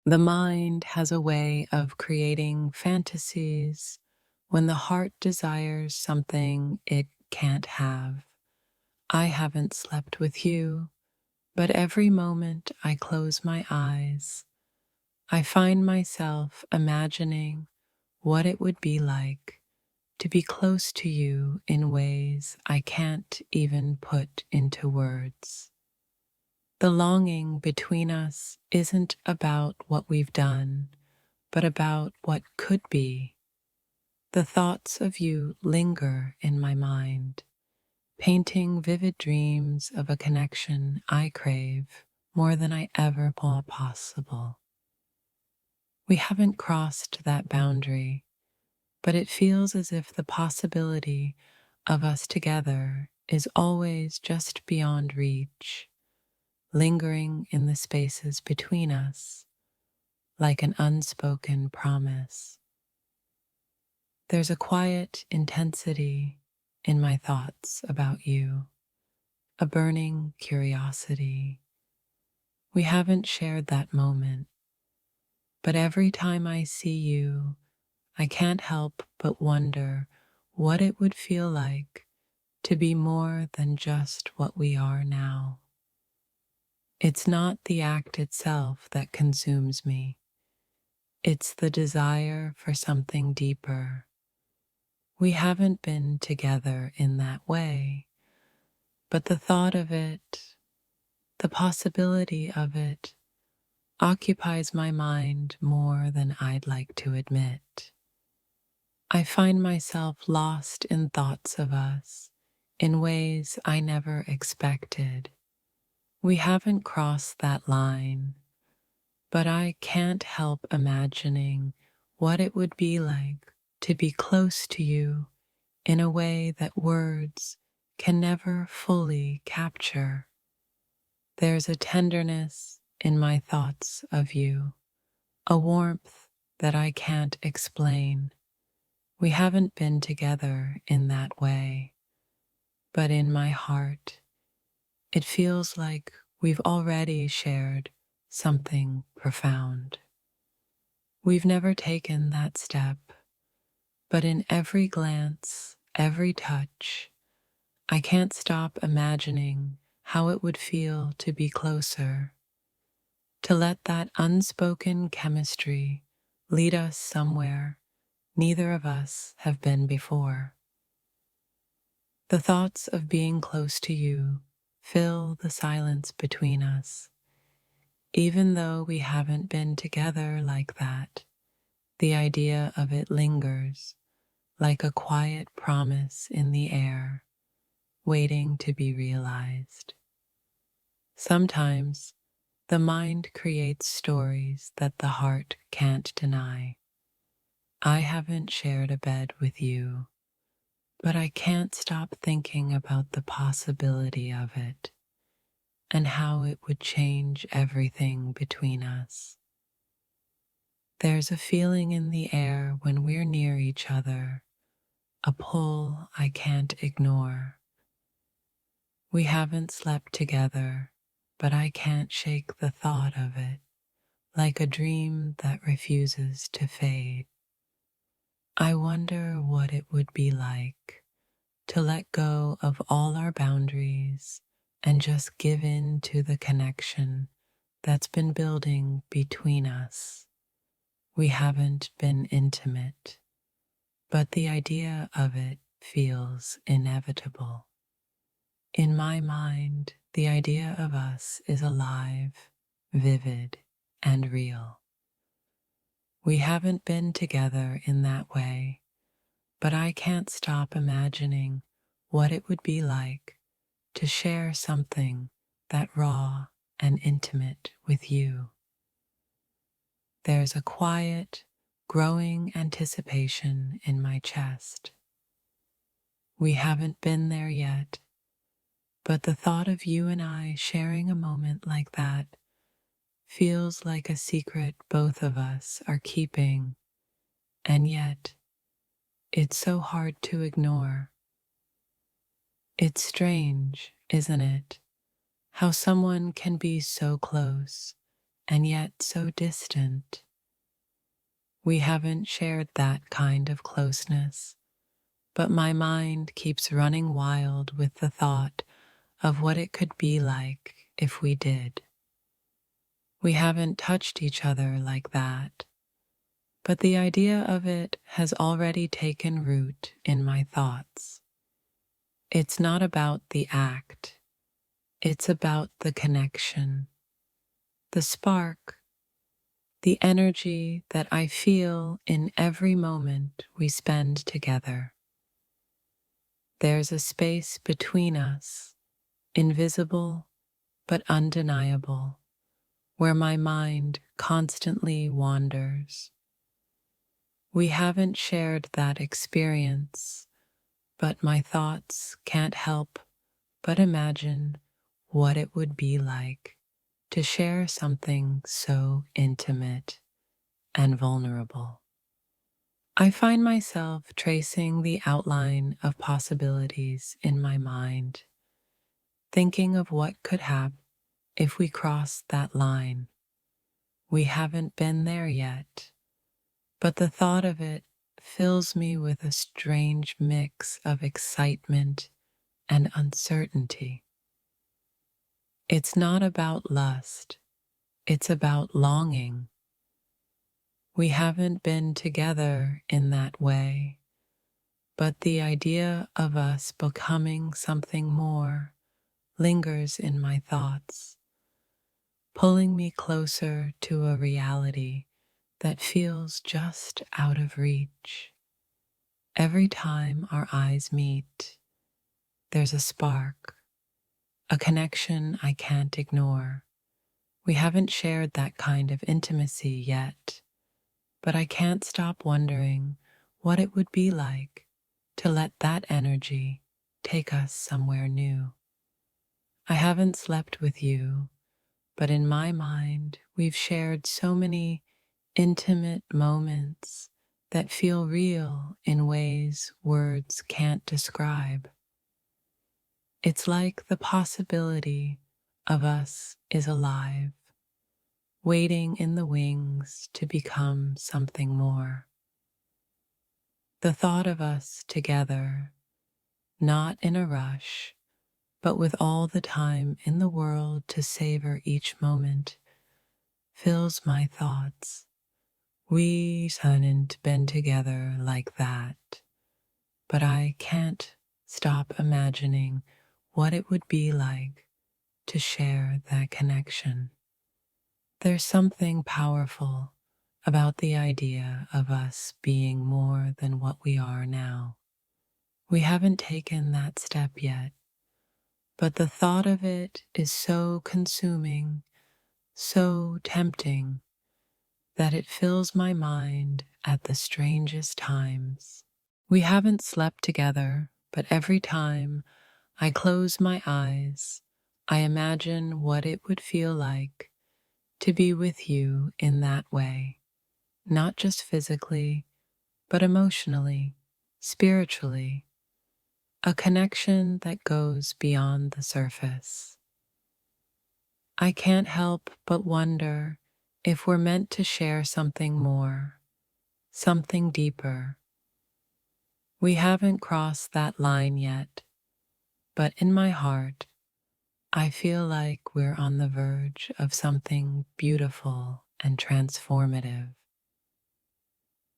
The mind has a way of creating fantasies when the heart desires something it can't have. I haven't slept with you, but every moment I close my eyes, I find myself imagining what it would be like to be close to you in ways I can't even put into words. The longing between us isn't about what we've done, but about what could be. The thoughts of you linger in my mind, painting vivid dreams of a connection I crave more than I ever thought possible. We haven't crossed that boundary, but it feels as if the possibility of us together is always just beyond reach, lingering in the spaces between us like an unspoken promise. There's a quiet intensity in my thoughts about you, a burning curiosity. We haven't shared that moment, but every time I see you, I can't help but wonder what it would feel like to be more than just what we are now. It's not the act itself that consumes me, it's the desire for something deeper. We haven't been together in that way, but the thought of it, the possibility of it, occupies my mind more than I'd like to admit. I find myself lost in thoughts of us in ways I never expected. We haven't crossed that line, but I can't help imagining what it would be like to be close to you in a way that words can never fully capture. There's a tenderness in my thoughts of you, a warmth that I can't explain. We haven't been together in that way, but in my heart, it feels like we've already shared something profound. We've never taken that step, but in every glance, every touch, I can't stop imagining how it would feel to be closer, to let that unspoken chemistry lead us somewhere neither of us have been before. The thoughts of being close to you fill the silence between us. Even though we haven't been together like that, the idea of it lingers like a quiet promise in the air, waiting to be realized. Sometimes the mind creates stories that the heart can't deny. I haven't shared a bed with you, but I can't stop thinking about the possibility of it and how it would change everything between us. There's a feeling in the air when we're near each other, a pull I can't ignore. We haven't slept together, but I can't shake the thought of it, like a dream that refuses to fade. I wonder what it would be like to let go of all our boundaries and just give in to the connection that's been building between us. We haven't been intimate, but the idea of it feels inevitable. In my mind, the idea of us is alive, vivid, and real. We haven't been together in that way, but I can't stop imagining what it would be like to share something that raw and intimate with you. There's a quiet, growing anticipation in my chest. We haven't been there yet, but the thought of you and I sharing a moment like that feels like a secret both of us are keeping, and yet it's so hard to ignore. It's strange, isn't it, how someone can be so close and yet so distant. We haven't shared that kind of closeness, but my mind keeps running wild with the thought of what it could be like if we did. We haven't touched each other like that, but the idea of it has already taken root in my thoughts. It's not about the act, it's about the connection, the spark, the energy that I feel in every moment we spend together. There's a space between us, invisible but undeniable, where my mind constantly wanders. We haven't shared that experience, but my thoughts can't help but imagine what it would be like to share something so intimate and vulnerable. I find myself tracing the outline of possibilities in my mind, thinking of what could happen if we crossed that line. We haven't been there yet, but the thought of it fills me with a strange mix of excitement and uncertainty. It's not about lust, it's about longing. We haven't been together in that way, but the idea of us becoming something more lingers in my thoughts, pulling me closer to a reality that feels just out of reach. Every time our eyes meet, there's a spark, a connection I can't ignore. We haven't shared that kind of intimacy yet, but I can't stop wondering what it would be like to let that energy take us somewhere new. I haven't slept with you, but in my mind, we've shared so many intimate moments that feel real in ways words can't describe. It's like the possibility of us is alive, waiting in the wings to become something more. The thought of us together, not in a rush, but with all the time in the world to savor each moment, fills my thoughts. We hadn't been together like that, but I can't stop imagining what it would be like to share that connection. There's something powerful about the idea of us being more than what we are now. We haven't taken that step yet, but the thought of it is so consuming, so tempting, that it fills my mind at the strangest times. We haven't slept together, but every time I close my eyes, I imagine what it would feel like to be with you in that way, not just physically, but emotionally, spiritually, a connection that goes beyond the surface. I can't help but wonder if we're meant to share something more, something deeper. We haven't crossed that line yet, but in my heart, I feel like we're on the verge of something beautiful and transformative.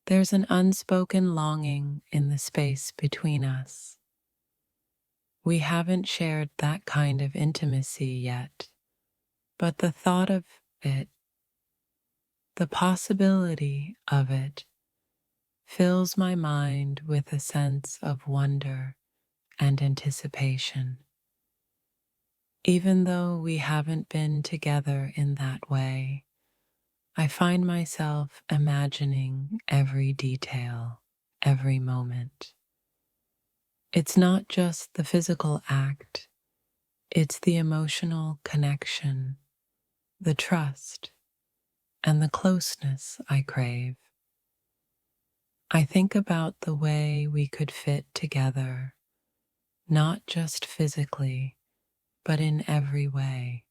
There's an unspoken longing in the space between us. We haven't shared that kind of intimacy yet, but the thought of it, the possibility of it, fills my mind with a sense of wonder and anticipation. Even though we haven't been together in that way, I find myself imagining every detail, every moment. It's not just the physical act, it's the emotional connection, the trust, and the closeness I crave. I think about the way we could fit together, not just physically, but in every way.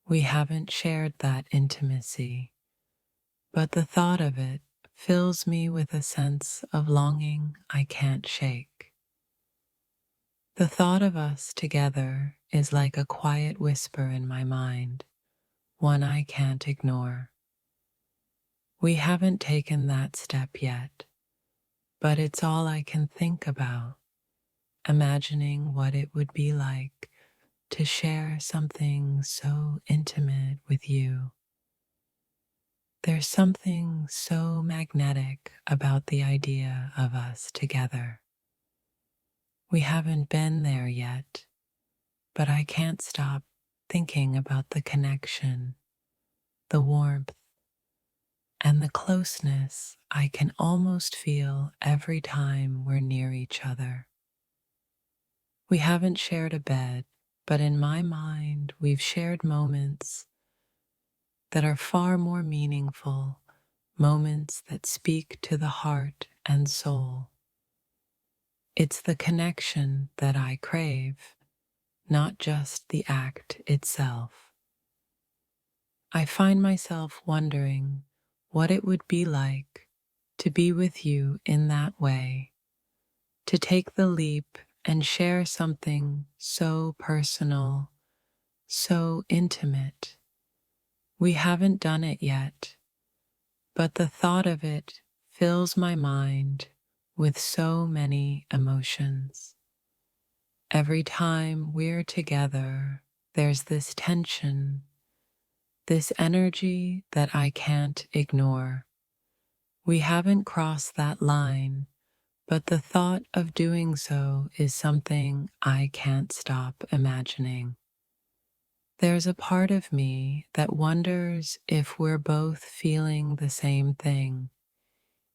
We haven't shared that intimacy, but the thought of it fills me with a sense of longing I can't shake. The thought of us together is like a quiet whisper in my mind, one I can't ignore. We haven't taken that step yet, but it's all I can think about, imagining what it would be like to share something so intimate with you. There's something so magnetic about the idea of us together. We haven't been there yet, but I can't stop thinking about the connection, the warmth, and the closeness I can almost feel every time we're near each other. We haven't shared a bed, but in my mind, we've shared moments that are far more meaningful, moments that speak to the heart and soul. It's the connection that I crave, not just the act itself. I find myself wondering what it would be like to be with you in that way, to take the leap and share something so personal, so intimate. We haven't done it yet, but the thought of it fills my mind with so many emotions. Every time we're together, there's this tension, this energy that I can't ignore. We haven't crossed that line, but the thought of doing so is something I can't stop imagining. There's a part of me that wonders if we're both feeling the same thing,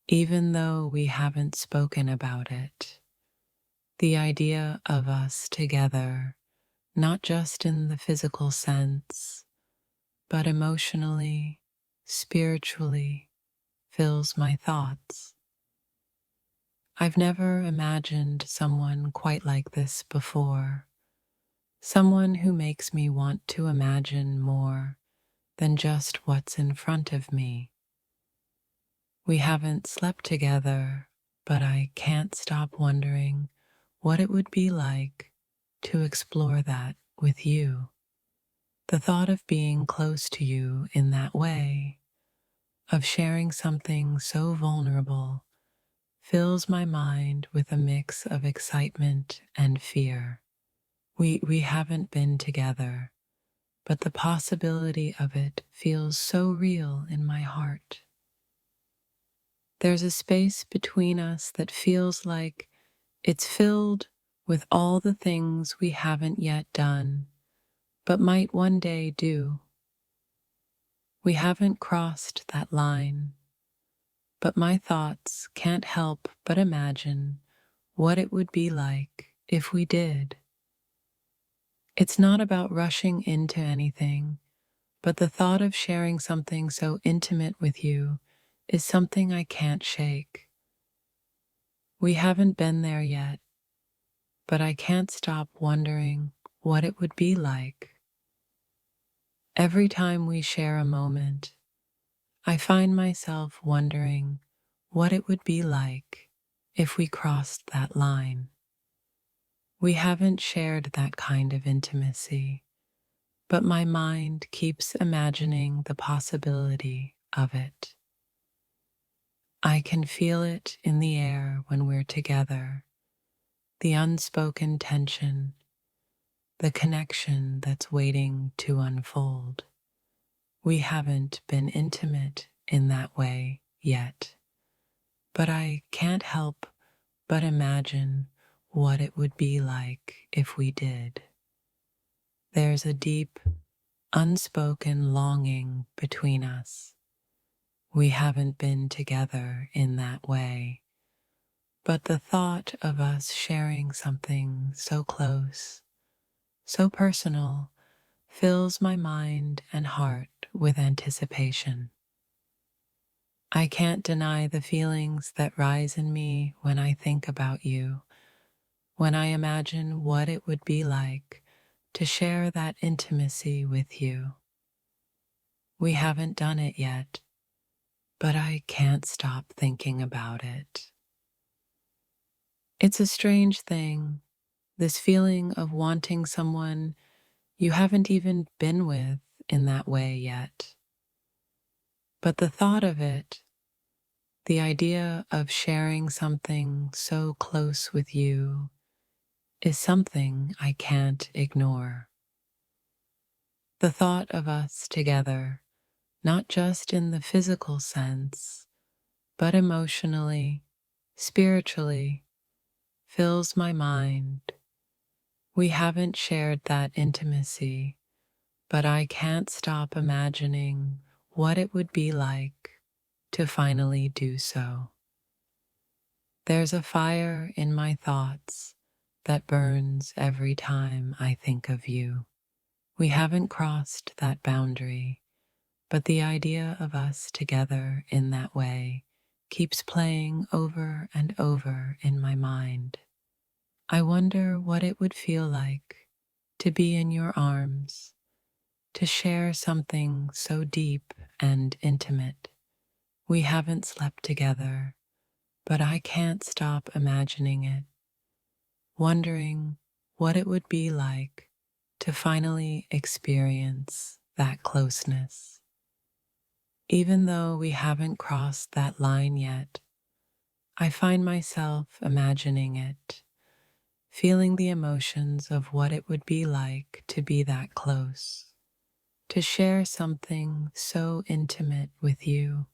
even though we haven't spoken about it. The idea of us together, not just in the physical sense, but emotionally, spiritually, fills my thoughts. I've never imagined someone quite like this before, someone who makes me want to imagine more than just what's in front of me. We haven't slept together, but I can't stop wondering what it would be like to explore that with you. The thought of being close to you in that way, of sharing something so vulnerable, fills my mind with a mix of excitement and fear. We haven't been together, but the possibility of it feels so real in my heart. There's a space between us that feels like it's filled with all the things we haven't yet done, but might one day do. We haven't crossed that line, but my thoughts can't help but imagine what it would be like if we did. It's not about rushing into anything, but the thought of sharing something so intimate with you is something I can't shake. We haven't been there yet, but I can't stop wondering what it would be like. Every time we share a moment, I find myself wondering what it would be like if we crossed that line. We haven't shared that kind of intimacy, but my mind keeps imagining the possibility of it. I can feel it in the air when we're together, the unspoken tension, the connection that's waiting to unfold. We haven't been intimate in that way yet, but I can't help but imagine what it would be like if we did. There's a deep, unspoken longing between us. We haven't been together in that way, but the thought of us sharing something so close, so personal, fills my mind and heart with anticipation. I can't deny the feelings that rise in me when I think about you, when I imagine what it would be like to share that intimacy with you. We haven't done it yet, but I can't stop thinking about it. It's a strange thing, this feeling of wanting someone you haven't even been with in that way yet. But the thought of it, the idea of sharing something so close with you, is something I can't ignore. The thought of us together, not just in the physical sense, but emotionally, spiritually, fills my mind. We haven't shared that intimacy, but I can't stop imagining what it would be like to finally do so. There's a fire in my thoughts that burns every time I think of you. We haven't crossed that boundary, but the idea of us together in that way keeps playing over and over in my mind. I wonder what it would feel like to be in your arms, to share something so deep and intimate. We haven't slept together, but I can't stop imagining it, wondering what it would be like to finally experience that closeness. Even though we haven't crossed that line yet, I find myself imagining it, feeling the emotions of what it would be like to be that close, to share something so intimate with you.